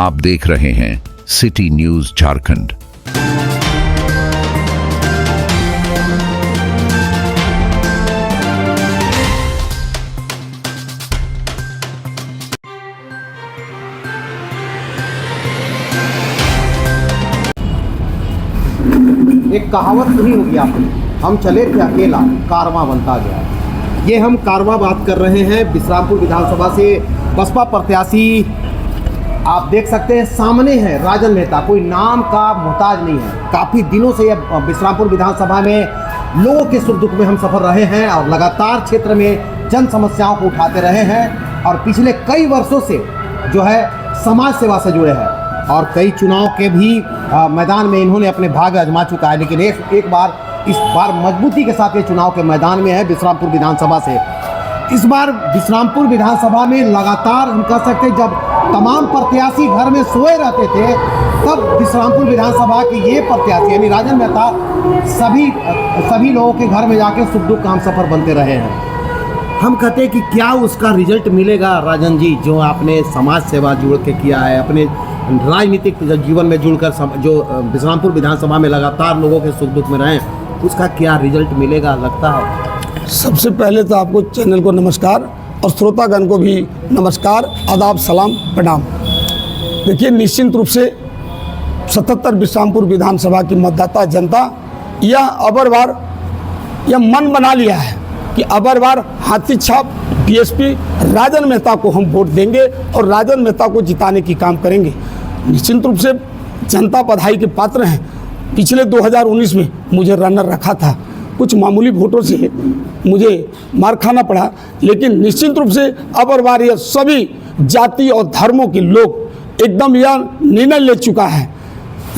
आप देख रहे हैं सिटी न्यूज झारखंड। एक कहावत सुनी होगी आपने, हम चले थे अकेला कारवां बनता गया। ये हम कारवां बात कर रहे हैं बिश्रामपुर विधानसभा से बसपा प्रत्याशी आप देख सकते हैं सामने है राजन मेहता। कोई नाम का मोहताज नहीं है। काफ़ी दिनों से यह बिश्रामपुर विधानसभा में लोगों के सुख दुख में हम सफर रहे हैं और लगातार क्षेत्र में जन समस्याओं को उठाते रहे हैं और पिछले कई वर्षों से जो है समाज सेवा से जुड़े हैं और कई चुनाव के भी मैदान में इन्होंने अपने भाग्य आजमा चुका है। लेकिन एक बार इस बार मजबूती के साथ ये चुनाव के मैदान में है बिश्रामपुर विधानसभा से। इस बार बिश्रामपुर विधानसभा में लगातार हम कह सकते हैं जब तमाम प्रत्याशी घर में सोए रहते थे तब बिश्रामपुर विधानसभा के ये प्रत्याशी यानी राजन मेहता सभी लोगों के घर में जाके सुख दुख का हम सफर बनते रहे हैं। हम कहते हैं कि क्या उसका रिजल्ट मिलेगा राजन जी, जो आपने समाज सेवा जुड़ के किया है, अपने राजनीतिक जीवन में जुड़कर जो बिश्रामपुर विधानसभा में लगातार लोगों के सुख दुख में रहें, उसका क्या रिजल्ट मिलेगा लगता है? सबसे पहले तो आपको चैनल को नमस्कार और श्रोतागण को भी नमस्कार, आदाब, सलाम, प्रणाम। देखिए, निश्चित रूप से 77 बिश्रामपुर विधानसभा की मतदाता जनता यह अबर बार यह मन बना लिया है कि अबर बार हाथी छाप बीएसपी राजन मेहता को हम वोट देंगे और राजन मेहता को जिताने की काम करेंगे। निश्चित रूप से जनता बधाई के पात्र हैं। पिछले 2019 में मुझे रनर रखा था, कुछ मामूली वोटों से मुझे मार खाना पड़ा, लेकिन निश्चित रूप से अबर बार यह सभी जाति और धर्मों के लोग एकदम यह निर्णय ले चुका है।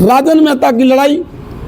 राजन मेहता की लड़ाई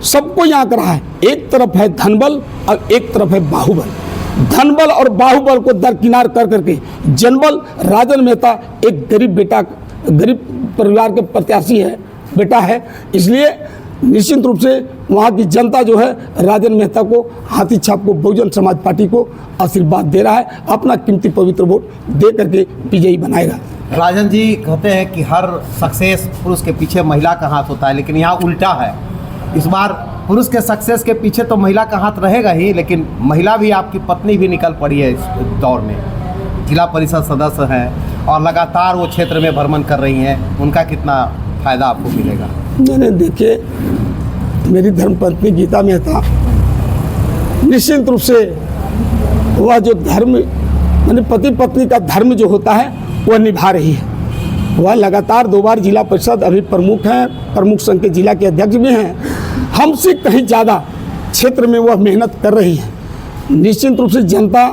सबको यहाँ करा है। एक तरफ है धनबल और एक तरफ है बाहुबल। धनबल और बाहुबल को दरकिनार कर करके जनबल राजन मेहता एक गरीब परिवार के प्रत्याशी है, बेटा है, इसलिए निश्चित रूप से वहाँ की जनता जो है राजन मेहता को हाथी छाप को बहुजन समाज पार्टी को आशीर्वाद दे रहा है, अपना कीमती पवित्र वोट दे करके विजयी बनाएगा। राजन जी कहते हैं कि हर सक्सेस पुरुष के पीछे महिला का हाथ होता है, लेकिन यहाँ उल्टा है। इस बार पुरुष के सक्सेस के पीछे तो महिला का हाथ रहेगा ही, लेकिन महिला भी आपकी पत्नी भी निकल पड़ी है इस दौर में, जिला परिषद सदस्य हैं और लगातार वो क्षेत्र में भ्रमण कर रही हैं। उनका कितना फ़ायदा आपको मिलेगा? मैंने देखिए, मेरी धर्मपत्नी गीता मेहता निश्चित रूप से वह जो धर्म मैंने पति पत्नी का धर्म जो होता है वह निभा रही है। वह लगातार 2 बार जिला परिषद अभी प्रमुख हैं, प्रमुख संघ के जिला के अध्यक्ष भी हैं। हमसे कहीं ज़्यादा क्षेत्र में वह मेहनत कर रही है। निश्चित रूप से जनता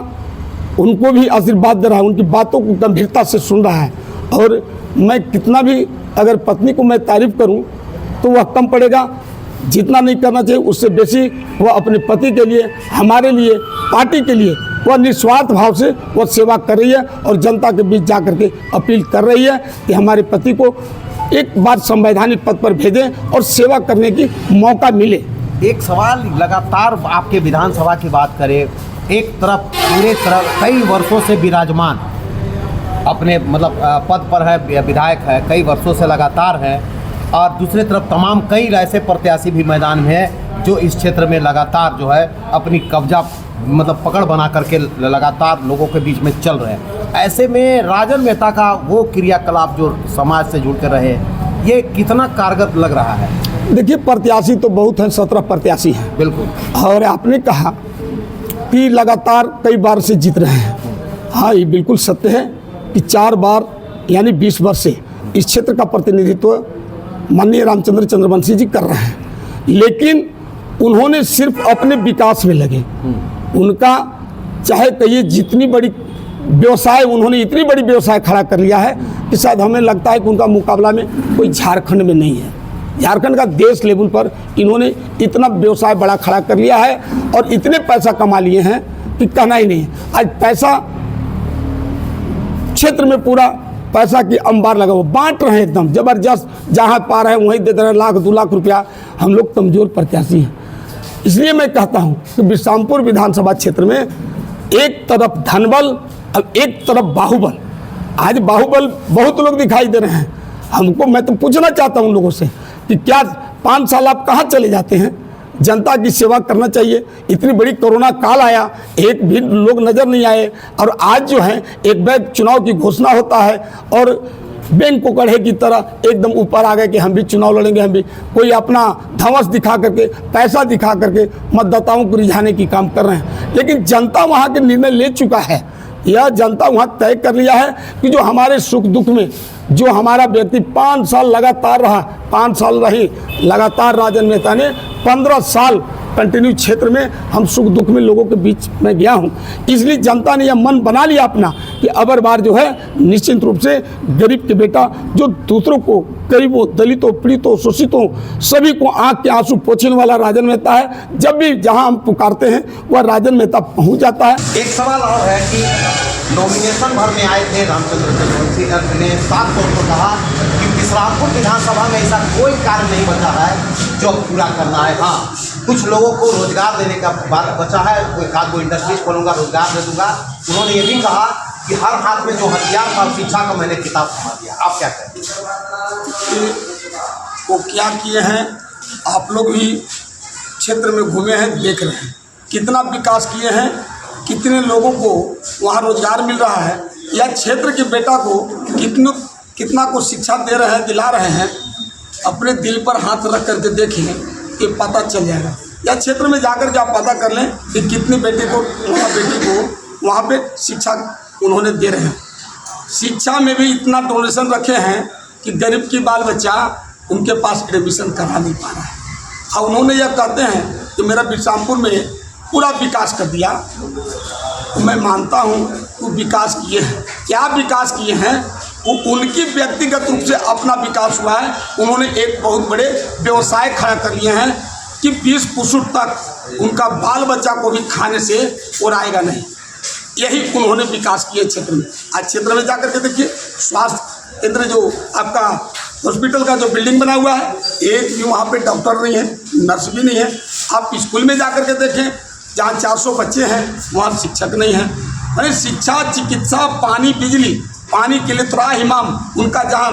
उनको भी आशीर्वाद दे रहा है, उनकी बातों को गंभीरता से सुन रहा है और मैं कितना भी अगर पत्नी को मैं तारीफ करूं तो वह कम पड़ेगा। जितना नहीं करना चाहिए उससे बेसी वह अपने पति के लिए, हमारे लिए, पार्टी के लिए वह निस्वार्थ भाव से वह सेवा कर रही है और जनता के बीच जा करके अपील कर रही है कि हमारे पति को एक बार संवैधानिक पद पर भेजें और सेवा करने की मौका मिले। एक सवाल लगातार आपके विधानसभा की बात करें, एक तरफ पूरे तरफ कई वर्षों से विराजमान अपने पद पर है, विधायक है, कई वर्षों से लगातार है, और दूसरे तरफ तमाम कई ऐसे प्रत्याशी भी मैदान में है जो इस क्षेत्र में लगातार जो है अपनी कब्जा पकड़ बना करके लगातार लोगों के बीच में चल रहे हैं। ऐसे में राजन मेहता का वो क्रियाकलाप जो समाज से जुड़ कर रहे, ये कितना कारगर लग रहा है? देखिए, प्रत्याशी तो बहुत हैं, 17 प्रत्याशी हैं। बिल्कुल। और आपने कहा कि लगातार कई बार से जीत रहे हैं। हाँ, ये बिल्कुल सत्य है कि 4 बार यानी 20 वर्ष से इस क्षेत्र का प्रतिनिधित्व माननीय रामचंद्र चंद्रवंशी जी कर रहे हैं, लेकिन उन्होंने सिर्फ अपने विकास में लगे। उनका चाहे कहिए जितनी बड़ी व्यवसाय, उन्होंने इतनी बड़ी व्यवसाय खड़ा कर लिया है कि शायद हमें लगता है कि उनका मुकाबला में कोई झारखंड में नहीं है। झारखंड का देश लेवल पर इन्होंने इतना व्यवसाय बड़ा खड़ा कर लिया है और इतने पैसा कमा लिए हैं कि कहना ही नहीं है। आज पैसा क्षेत्र में पूरा पैसा की अंबार लगा हुआ, बांट रहे हैं एकदम जबरदस्त, जहाँ पा रहे हैं वहीं दे रहे हैं, 1-2 लाख रुपया। हम लोग कमजोर प्रत्याशी हैं, इसलिए मैं कहता हूँ कि बिश्रामपुर विधानसभा क्षेत्र में एक तरफ धनबल और एक तरफ बाहुबल। आज बाहुबल बहुत लोग दिखाई दे रहे हैं, हमको, मैं तो पूछना चाहता हूँ उन लोगों से कि क्या 5 साल आप कहाँ चले जाते हैं? जनता की सेवा करना चाहिए। इतनी बड़ी कोरोना काल आया, एक भी लोग नज़र नहीं आए, और आज जो है एक बैग चुनाव की घोषणा होता है और बैंक को कढ़े की तरह एकदम ऊपर आ गए कि हम भी चुनाव लड़ेंगे, हम भी, कोई अपना धवस दिखा करके, पैसा दिखा करके मतदाताओं को रिझाने की काम कर रहे हैं। लेकिन जनता वहाँ के निर्णय ले चुका है। यह जनता वहाँ तय कर लिया है कि जो हमारे सुख दुख में जो हमारा व्यक्ति 5 साल लगातार रहा, 5 साल रही लगातार राजन मेहता ने, 15 साल कंटिन्यू क्षेत्र में हम सुख दुख में लोगों के बीच में गया हूं। इसलिए जनता ने यह मन बना लिया अपना कि अबर बार जो है निश्चित रूप से गरीब के बेटा, जो दूसरों को, गरीबों, दलितों, पीड़ितों, शोषितों, सभी को आंख के आंसू पोंछने वाला राजन मेहता है। जब भी जहां हम पुकारते हैं वह राजन मेहता पहुंच जाता है। एक सवाल और है कि नॉमिनेशन भरने आए थे रामचंद्र चंद्रवंशी ने साफ तौर पर कहा कि बिश्रामपुर विधानसभा में ऐसा कोई कार्य नहीं बचा है जो पूरा करना है। हाँ, कुछ लोगों को रोजगार देने का बात बचा है, कोई इंडस्ट्रीज खोलूंगा, रोजगार दे दूंगा। उन्होंने ये भी कहा कि हर हाथ में जो हथियार था शिक्षा का मैंने किताब थमा दिया। आप क्या कहते हैं? वो क्या किए हैं, आप लोग भी क्षेत्र में घूमे हैं, देख रहे हैं कितना विकास किए हैं, कितने लोगों को वहाँ रोजगार मिल रहा है, या क्षेत्र के बेटा को कितना को शिक्षा दे रहे हैं, दिला रहे हैं। अपने दिल पर हाथ रख करके देखें, ये पता चल जाएगा। या क्षेत्र में जाकर के आप पता कर लें कि कितने बेटे को वहाँ पे शिक्षा उन्होंने दे रहे हैं। शिक्षा में भी इतना डोनेशन रखे हैं कि गरीब की बाल बच्चा उनके पास एडमिशन करा नहीं पा रहा है। और उन्होंने यह कहते हैं कि मेरा बिरसामपुर में पूरा विकास कर दिया। तो मैं मानता हूँ वो विकास किए हैं। क्या विकास किए हैं? वो उनकी व्यक्तिगत रूप से अपना विकास हुआ है। उन्होंने एक बहुत बड़े व्यवसाय खड़ा कर लिए हैं कि 20 फुट तक उनका बाल बच्चा को भी खाने से उड़ाएगा नहीं। यही उन्होंने विकास किए क्षेत्र में। आज क्षेत्र में जाकर के देखिए, स्वास्थ्य केंद्र जो आपका हॉस्पिटल का जो बिल्डिंग बना हुआ है, एक भी वहाँ पे डॉक्टर नहीं है, नर्स भी नहीं है। आप स्कूल में जाकर के देखें, जहाँ 400 बच्चे हैं वहाँ शिक्षक नहीं है। अरे शिक्षा, चिकित्सा, पानी, बिजली, पानी के लिए त्राहिमाम उनका जहाँ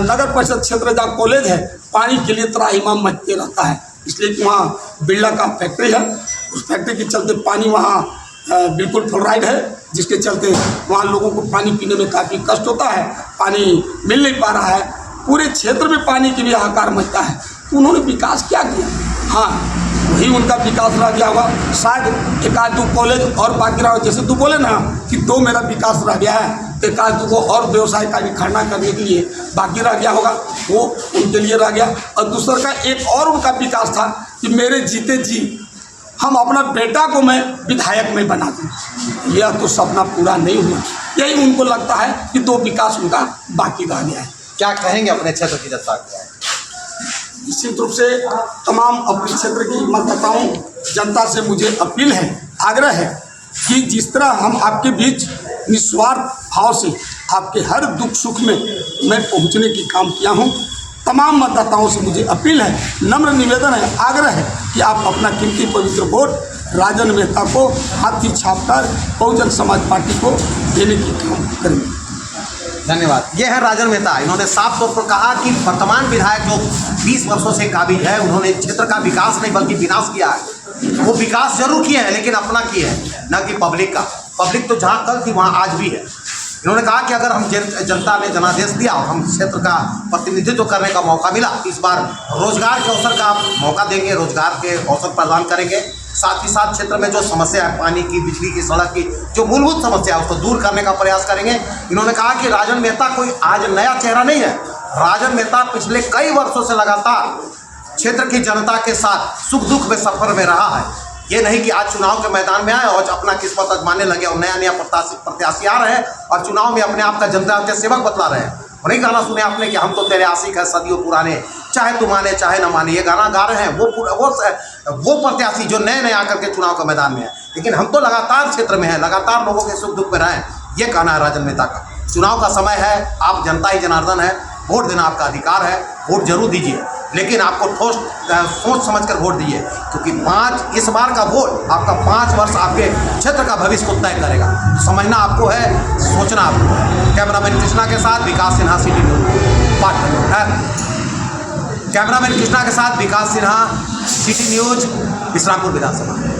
नगर परिषद क्षेत्र जहाँ कॉलेज है, पानी के लिए त्राहिमाम मचते रहता है। इसलिए कि वहाँ बिरला का फैक्ट्री है, उस फैक्ट्री के चलते पानी वहाँ बिल्कुल फ्लोराइड है, जिसके चलते वहाँ लोगों को पानी पीने में काफ़ी कष्ट होता है, पानी मिल नहीं पा रहा है। पूरे क्षेत्र में पानी की भी हाहाकार मचता है। तो उन्होंने विकास क्या किया? हाँ, वही उनका विकास रह गया होगा। शायद एक आध 2 कॉलेज और बाकी रहा, जैसे तू बोले ना कि 2 मेरा विकास रह गया है, एक आध 2 को और व्यवसाय का भी खड़ा करने के लिए बाकी रह गया होगा, वो उनके लिए रह गया। और दूसरा का एक और उनका विकास था कि मेरे जीते जी हम अपना बेटा को मैं विधायक में बना दूँ। यह तो सपना पूरा नहीं हुआ। यही उनको लगता है कि 2 विकास उनका बाकी रह गया है। क्या कहेंगे अपने क्षेत्र की जनता को? निश्चित रूप से तमाम अपने क्षेत्र की मतदाताओं, जनता से मुझे अपील है, आग्रह है कि जिस तरह हम आपके बीच निस्वार्थ भाव से आपके हर दुख सुख में मैं पहुंचने की काम किया हूं, तमाम मतदाताओं से मुझे अपील है, नम्र निवेदन है, आग्रह है कि आप अपना कीमती पवित्र वोट राजन मेहता को हाथी छापकर बहुजन समाज पार्टी को देने की काम करें। धन्यवाद। ये है राजन मेहता। इन्होंने साफ तौर पर कहा कि वर्तमान विधायक जो 20 वर्षों से काबिज है, उन्होंने क्षेत्र का विकास नहीं बल्कि विनाश किया है। वो विकास जरूर किए हैं, लेकिन अपना किए हैं, न कि पब्लिक का। पब्लिक तो जहाँ कल थी वहाँ आज भी है। इन्होंने कहा कि अगर हम जनता ने जनादेश दिया और हम क्षेत्र का प्रतिनिधित्व करने का मौका मिला, इस बार रोजगार के अवसर का मौका देंगे, रोजगार के अवसर प्रदान करेंगे। साथ ही साथ क्षेत्र में जो समस्या है, पानी की, बिजली की, सड़क की, जो मूलभूत समस्या है, उसको दूर करने का प्रयास करेंगे। इन्होंने कहा कि राजन मेहता कोई आज नया चेहरा नहीं है। राजन मेहता पिछले कई वर्षों से लगातार क्षेत्र की जनता के साथ सुख दुख में सफर में रहा है। ये नहीं कि आज चुनाव के मैदान में आए और अपना किस्मत आजमाने लगे और नया प्रत्याशी आ रहे हैं और चुनाव में अपने आप का जनता के सेवक बतला रहे हैं। और नहीं गाना सुने आपने कि हम तो तेरे आशिक है सदियों पुराने, चाहे तू माने चाहे न माने, ये गाना गा रहे हैं वो प्रत्याशी जो नए आकर के चुनाव के मैदान में है। लेकिन हम तो लगातार क्षेत्र में हैं, लगातार लोगों के सुख दुख में रहें, ये कहना है राजन मेहता का। चुनाव का समय है, आप जनता ही जनार्दन है, वोट देना आपका अधिकार है, वोट जरूर दीजिए, लेकिन आपको ठोस सोच समझ कर वोट दीजिए, क्योंकि इस बार का वोट आपका 5 वर्ष आपके क्षेत्र का भविष्य को तय करेगा। तो समझना आपको है, सोचना आपको है। कैमरामैन कृष्णा के साथ Vikas Sinha, city news. Cameraman Krishna के साथ विकास सिन्हा, सिटी न्यूज, विश्रामपुर विधानसभा।